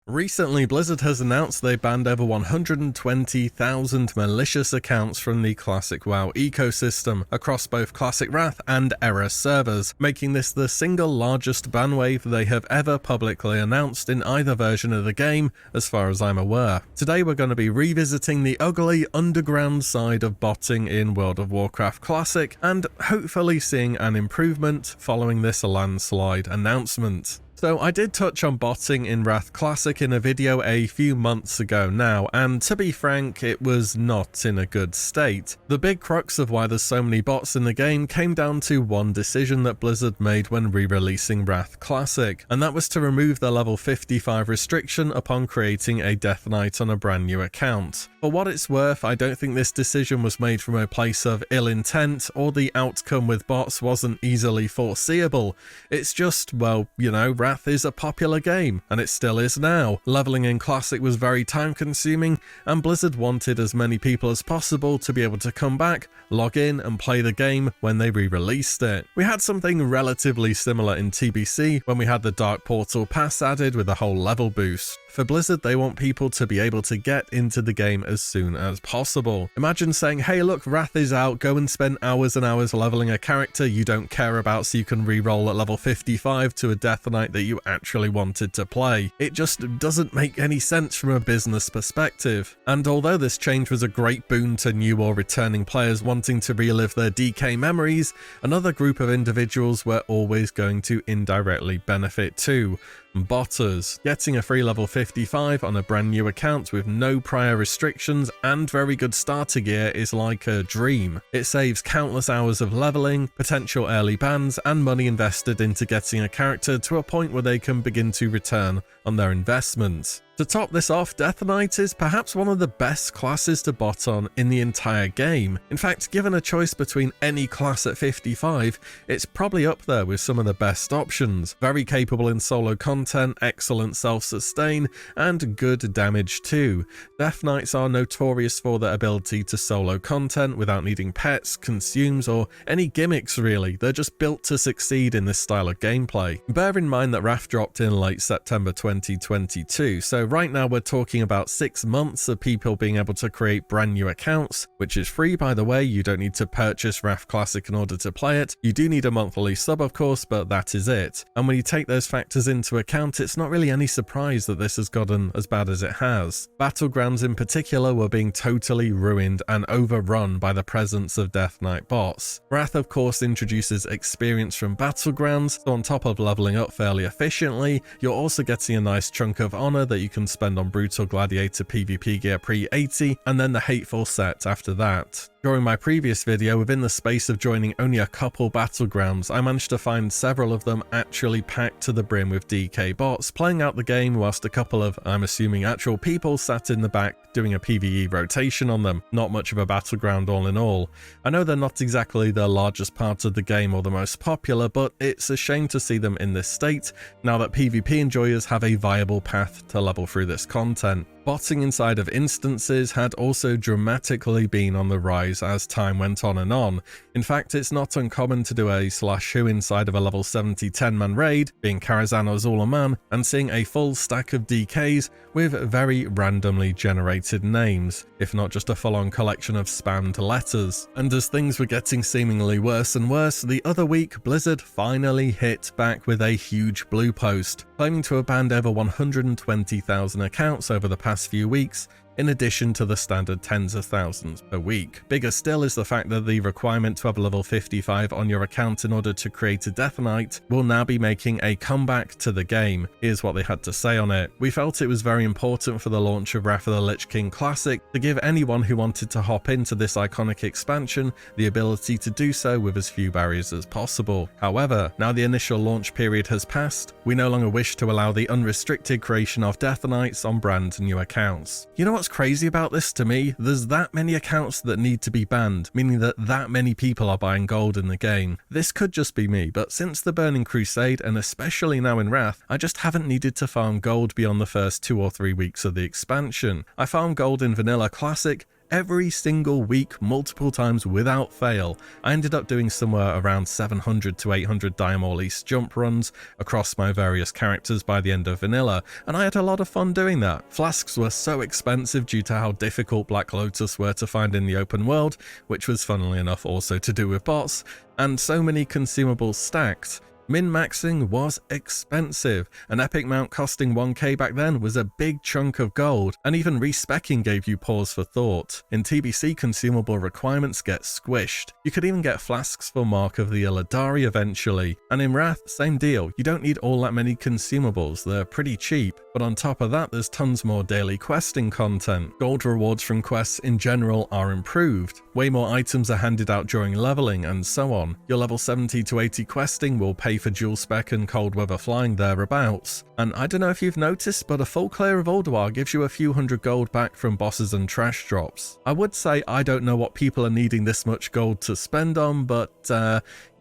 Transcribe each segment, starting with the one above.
Recently, Blizzard has announced they banned over 120,000 malicious accounts from the Classic WoW ecosystem across both Classic Wrath and Era servers, making this the single largest ban wave they have ever publicly announced in either version of the game, as far as I'm aware. Today we're going to be revisiting the ugly underground side of botting in World of Warcraft Classic, and hopefully seeing an improvement following this landslide announcement. So I did touch on botting in Wrath Classic in a video a few months ago now, and to be frank, it was not in a good state. The big crux of why there's so many bots in the game came down to one decision that Blizzard made when re-releasing Wrath Classic, and that was to remove the level 55 restriction upon creating a Death Knight on a brand new account. For what it's worth, I don't think this decision was made from a place of ill intent, or the outcome with bots wasn't easily foreseeable. It's just, well, you know, Wrath is a popular game, and it still is now. Leveling in Classic was very time consuming, and Blizzard wanted as many people as possible to be able to come back, log in and play the game when they re-released it. We had something relatively similar in TBC when we had the Dark Portal Pass added with a whole level boost. For Blizzard, they want people to be able to get into the game as soon as possible. Imagine saying, hey look, Wrath is out, go and spend hours and hours leveling a character you don't care about so you can re-roll at level 55 to a Death Knight that you actually wanted to play. It just doesn't make any sense from a business perspective. And although this change was a great boon to new or returning players wanting to relive their DK memories, another group of individuals were always going to indirectly benefit too. Botters. Getting a free level 55 on a brand new account with no prior restrictions and very good starter gear is like a dream. It saves countless hours of leveling, potential early bans, and money invested into getting a character to a point where they can begin to return on their investment. To top this off, Death Knight is perhaps one of the best classes to bot on in the entire game. In fact, given a choice between any class at 55, it's probably up there with some of the best options. Very capable in solo content, excellent self-sustain, and good damage too. Death Knights are notorious for their ability to solo content without needing pets, consumes, or any gimmicks really. They're just built to succeed in this style of gameplay. Bear in mind that Wrath dropped in late September 2022, so right now we're talking about 6 months of people being able to create brand new accounts, which is free by the way. You don't need to purchase Wrath Classic in order to play it. You do need a monthly sub of course, but that is it. And when you take those factors into account, it's not really any surprise that this has gotten as bad as it has. Battlegrounds in particular were being totally ruined and overrun by the presence of Death Knight bots. Wrath of course introduces experience from Battlegrounds, so on top of leveling up fairly efficiently, you're also getting a nice chunk of honor that you can spend on Brutal Gladiator PvP gear pre-80, and then the Hateful set after that. During my previous video, within the space of joining only a couple Battlegrounds, I managed to find several of them actually packed to the brim with DK bots, playing out the game whilst a couple of, I'm assuming, actual people sat in the back doing a PvE rotation on them. Not much of a battleground all in all. I know they're not exactly the largest part of the game or the most popular, but it's a shame to see them in this state now that PvP enjoyers have a viable path to level through this content. Botting inside of instances had also dramatically been on the rise as time went on and on. In fact, it's not uncommon to do a /who inside of a level 70 10-man raid, being Karazhan or Zulaman, and seeing a full stack of DKs with very randomly generated names, if not just a full-on collection of spammed letters. And as things were getting seemingly worse and worse, the other week Blizzard finally hit back with a huge blue post, claiming to have banned over 120,000 accounts over the past few weeks, in addition to the standard tens of thousands per week. Bigger still is the fact that the requirement to have level 55 on your account in order to create a Death Knight will now be making a comeback to the game. Here's what they had to say on it. We felt it was very important for the launch of Wrath of the Lich King Classic to give anyone who wanted to hop into this iconic expansion the ability to do so with as few barriers as possible. However, now the initial launch period has passed, we no longer wish to allow the unrestricted creation of Death Knights on brand new accounts. You know what's crazy about this to me? There's that many accounts that need to be banned, meaning that many people are buying gold in the game. This could just be me, but since the Burning Crusade, and especially now in Wrath, I just haven't needed to farm gold beyond the first 2 or 3 weeks of the expansion. I farm gold in Vanilla Classic every single week, multiple times without fail. I ended up doing somewhere around 700 to 800 Diamorlease jump runs across my various characters by the end of vanilla, and I had a lot of fun doing that. Flasks were so expensive due to how difficult Black Lotus were to find in the open world, which was funnily enough also to do with bots, and so many consumables stacked. Min-maxing was expensive. An epic mount costing 1k back then was a big chunk of gold, and even respecking gave you pause for thought. In TBC, consumable requirements get squished. You could even get flasks for Mark of the Illidari eventually. And in Wrath, same deal. You don't need all that many consumables, they're pretty cheap. But on top of that, there's tons more daily questing content. Gold rewards from quests in general are improved. Way more items are handed out during leveling, and so on. Your level 70 to 80 questing will pay for dual spec and cold weather flying thereabouts. And I don't know if you've noticed, but a full clear of Ulduar gives you a few hundred gold back from bosses and trash drops. I would say I don't know what people are needing this much gold to spend on, but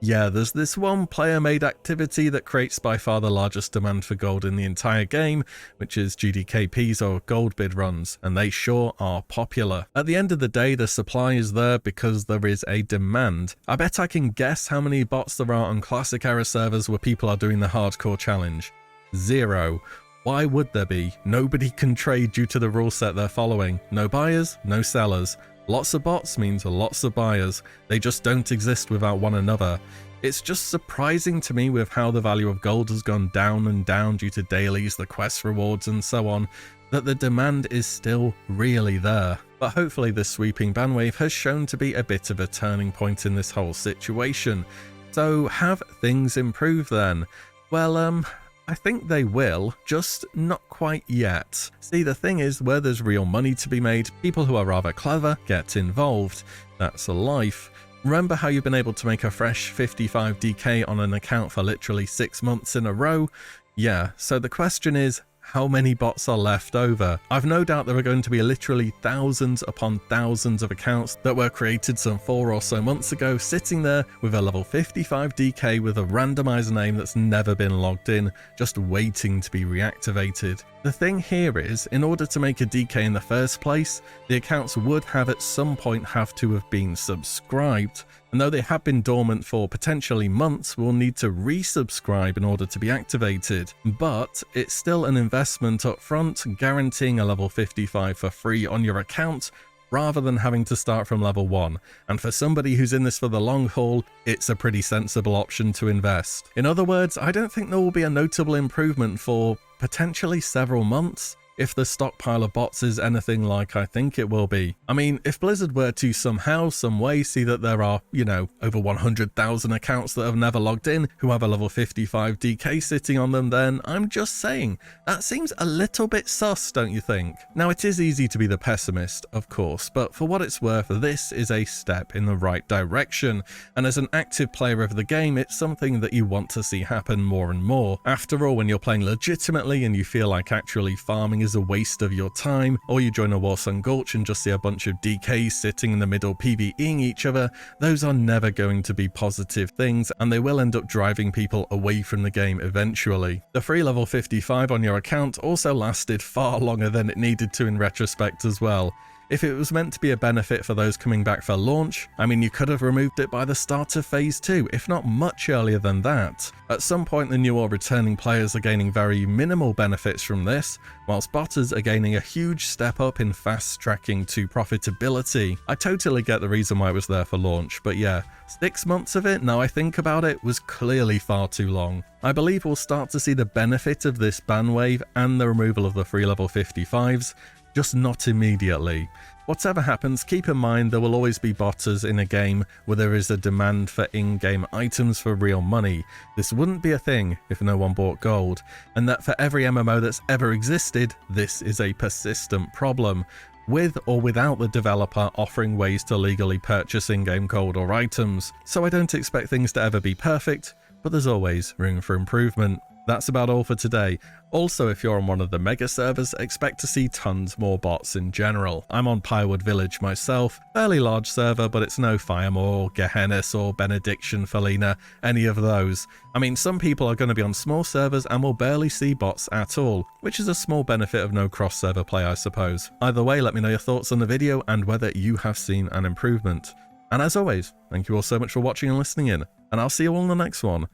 yeah, there's this one player-made activity that creates by far the largest demand for gold in the entire game, which is GDKPs or gold bid runs, and they sure are popular. At the end of the day, the supply is there because there is a demand. I bet I can guess how many bots there are on classic era servers where people are doing the hardcore challenge. 0. Why would there be? Nobody can trade due to the rule set they're following. No buyers, no sellers. Lots of bots means lots of buyers. They just don't exist without one another. It's just surprising to me with how the value of gold has gone down and down due to dailies, the quest rewards and so on, that the demand is still really there. But hopefully this sweeping ban wave has shown to be a bit of a turning point in this whole situation. So have things improved then? Well, I think they will, just not quite yet. See, the thing is, where there's real money to be made, people who are rather clever get involved. That's life. Remember how you've been able to make a fresh 55 DK on an account for literally 6 months in a row? Yeah, so the question is, how many bots are left over? I've no doubt there are going to be literally thousands upon thousands of accounts that were created some 4 or so months ago sitting there with a level 55 DK with a randomizer name that's never been logged in, just waiting to be reactivated. The thing here is, in order to make a DK in the first place, the accounts would have at some point have to have been subscribed. And though they have been dormant for potentially months, we'll need to resubscribe in order to be activated. But it's still an investment up front, guaranteeing a level 55 for free on your account, rather than having to start from level 1. And for somebody who's in this for the long haul, it's a pretty sensible option to invest. In other words, I don't think there will be a notable improvement for potentially several months, if the stockpile of bots is anything like I think it will be. I mean, if Blizzard were to somehow, some way see that there are, you know, over 100,000 accounts that have never logged in who have a level 55 DK sitting on them, then I'm just saying, that seems a little bit sus, don't you think? Now, it is easy to be the pessimist, of course, but for what it's worth, this is a step in the right direction, and as an active player of the game, it's something that you want to see happen more and more. After all, when you're playing legitimately and you feel like actually farming is a waste of your time, or you join a Warsong Gulch and just see a bunch of DKs sitting in the middle PvEing each other, those are never going to be positive things, and they will end up driving people away from the game eventually. The free level 55 on your account also lasted far longer than it needed to in retrospect as well. If it was meant to be a benefit for those coming back for launch, I mean, you could have removed it by the start of Phase 2, if not much earlier than that. At some point, the new or returning players are gaining very minimal benefits from this, whilst botters are gaining a huge step up in fast tracking to profitability. I totally get the reason why it was there for launch, but yeah, 6 months of it, now I think about it, was clearly far too long. I believe we'll start to see the benefit of this ban wave and the removal of the free level 55s, just not immediately. Whatever happens, keep in mind there will always be botters in a game where there is a demand for in-game items for real money. This wouldn't be a thing if no one bought gold, and that for every MMO that's ever existed, this is a persistent problem, with or without the developer offering ways to legally purchase in-game gold or items. So I don't expect things to ever be perfect, but there's always room for improvement. That's about all for today. Also, if you're on one of the mega servers, expect to see tons more bots in general. I'm on Pywood Village myself, fairly large server, but it's no Firemore, Gehennis or Benediction Felina, any of those. I mean, some people are going to be on small servers and will barely see bots at all, which is a small benefit of no cross-server play, I suppose. Either way, let me know your thoughts on the video and whether you have seen an improvement. And as always, thank you all so much for watching and listening in, and I'll see you all in the next one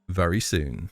very soon.